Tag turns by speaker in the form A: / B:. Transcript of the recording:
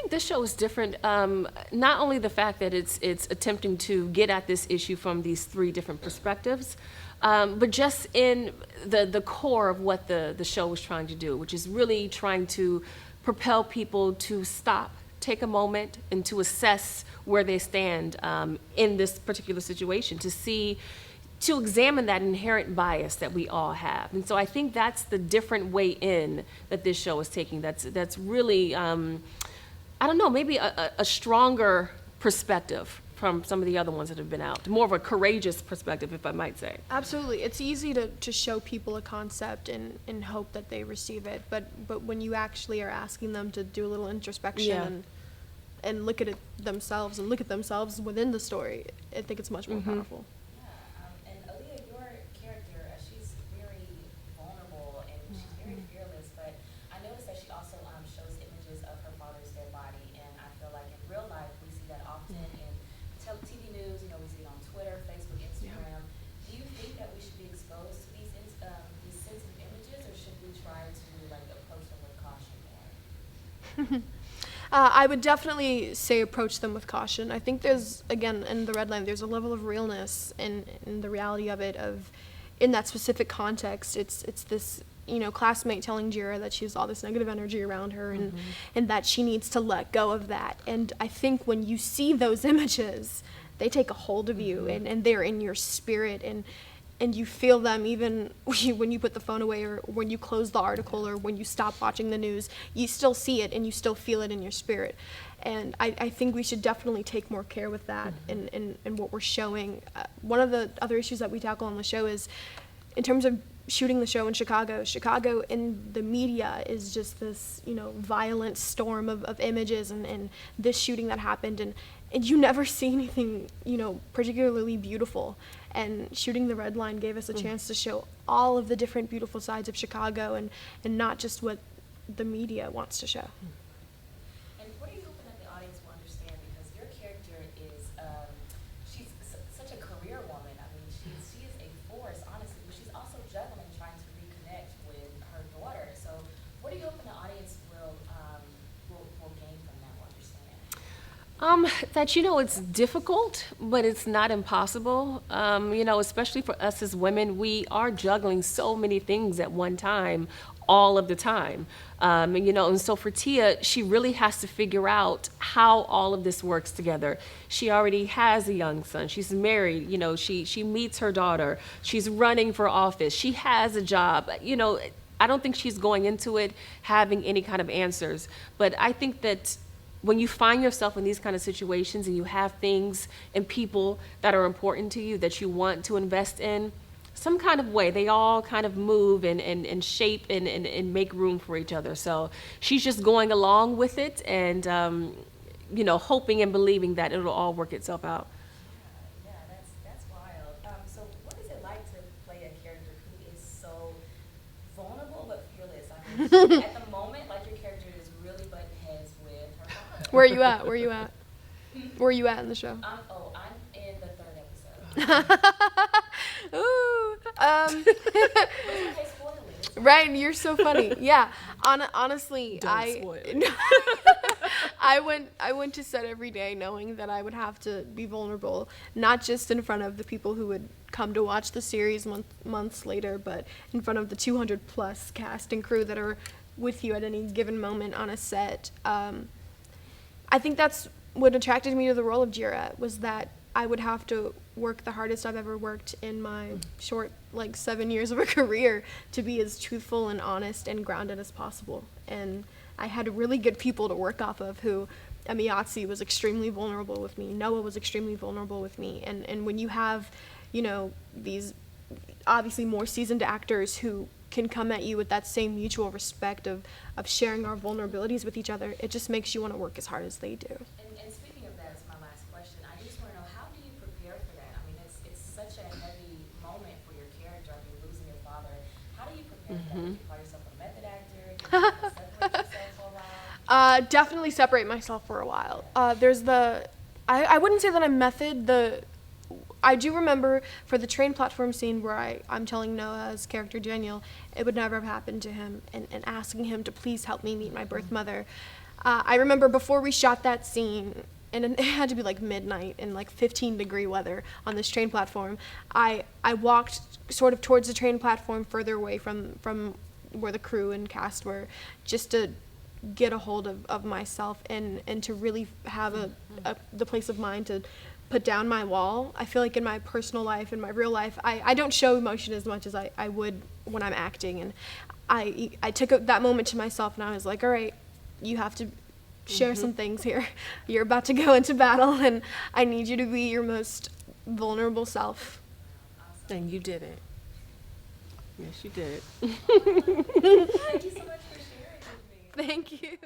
A: think this show is different. Not only the fact that it's attempting to get at this issue from these three different perspectives, but just in the core of what the show was trying to do, which is really trying to propel people to stop, take a moment, and to assess where they stand in this particular situation, to examine that inherent bias that we all have. And so I think that's the different way in that this show is taking. That's really, I don't know, maybe a stronger perspective from some of the other ones that have been out. More of a courageous perspective, if I might say.
B: Absolutely. It's easy to show people a concept and hope that they receive it. But when you actually are asking them to do a little introspection and look at it themselves and look at themselves within the story, I think it's much more powerful.
C: Yeah, and Aliyah, your character, she's very vulnerable and she's very fearless, but I noticed that she also shows images of her father's dead body, and I feel like in real life we see that often in TV news, we see it on Twitter, Facebook, Instagram. Do you think that we should be exposed to these sensitive images, or should we try to approach them with caution more?
B: I would definitely say approach them with caution. I think there's, again, in the red line, there's a level of realness in the reality of it, in that specific context. It's this, classmate telling Jira that she has all this negative energy around her and that she needs to let go of that. And I think when you see those images, they take a hold of you and they're in your spirit, and you feel them even when you put the phone away or when you close the article or when you stop watching the news. You still see it and you still feel it in your spirit. And I think we should definitely take more care with that in what we're showing. One of the other issues that we tackle on the show is in terms of shooting the show in Chicago. Chicago in the media is just this, violent storm of images and this shooting that happened, and you never see anything, particularly beautiful. And shooting the red line gave us a chance to show all of the different beautiful sides of Chicago and not just what the media wants to show.
C: And what are you hoping that the audience will understand? Because your character is, she's such a career woman. I mean, she is a force, honestly, but she's also juggling trying to reconnect with her daughter. So what are you hoping the audience will gain from that, will understand?
A: That it's difficult, but it's not impossible. Especially for us as women, we are juggling so many things at one time, all of the time. And so for Tia, she really has to figure out how all of this works together. She already has a young son. She's married. She meets her daughter. She's running for office. She has a job. I don't think she's going into it having any kind of answers. But I think that when you find yourself in these kind of situations and you have things and people that are important to you that you want to invest in, some kind of way, they all kind of move and shape and make room for each other. So she's just going along with it and, hoping and believing that it'll all work itself out.
C: Yeah, that's wild. So what is it like to play a character who is so vulnerable but fearless? I mean, at the moment, your character is really butting heads with her father.
B: Where are you at? Where are you at in the show?
C: I'm in the 3rd episode.
B: Ooh.
C: Okay, spoil it.
B: Right, you're so funny. Yeah. Honestly,
A: Don't spoil it.
B: I went to set every day knowing that I would have to be vulnerable, not just in front of the people who would come to watch the series months later, but in front of the 200 plus cast and crew that are with you at any given moment on a set. I think that's what attracted me to the role of Jira, was that I would have to work the hardest I've ever worked in my short, 7 years of a career to be as truthful and honest and grounded as possible. And I had really good people to work off of who, Emayatzy was extremely vulnerable with me. Noah was extremely vulnerable with me. And when you have, these obviously more seasoned actors who can come at you with that same mutual respect of sharing our vulnerabilities with each other, it just makes you want to work as hard as they do.
C: And speaking of that, it's my last question. I just want to know, how do you prepare for that? I mean, it's such a heavy moment for your character. I mean, losing your father. How do you prepare for that? Do you call yourself a method actor? Do you separate yourself for a while?
B: Definitely separate myself for a while. I wouldn't say that I'm method. I do remember for the train platform scene where I'm telling Noah's character Daniel it would never have happened to him and asking him to please help me meet my birth mother. I remember before we shot that scene, and it had to be like midnight in like 15-degree weather on this train platform. I walked sort of towards the train platform, further away from where the crew and cast were, just to get a hold of myself and to really have the place of mind to put down my wall. I feel like in my personal life, in my real life, I don't show emotion as much as I would when I'm acting. And I took that moment to myself, and I was like, all right, you have to share some things here. You're about to go into battle, and I need you to be your most vulnerable self.
A: And you did it. Yes, you did.
C: Thank you so much for sharing with me.
B: Thank you.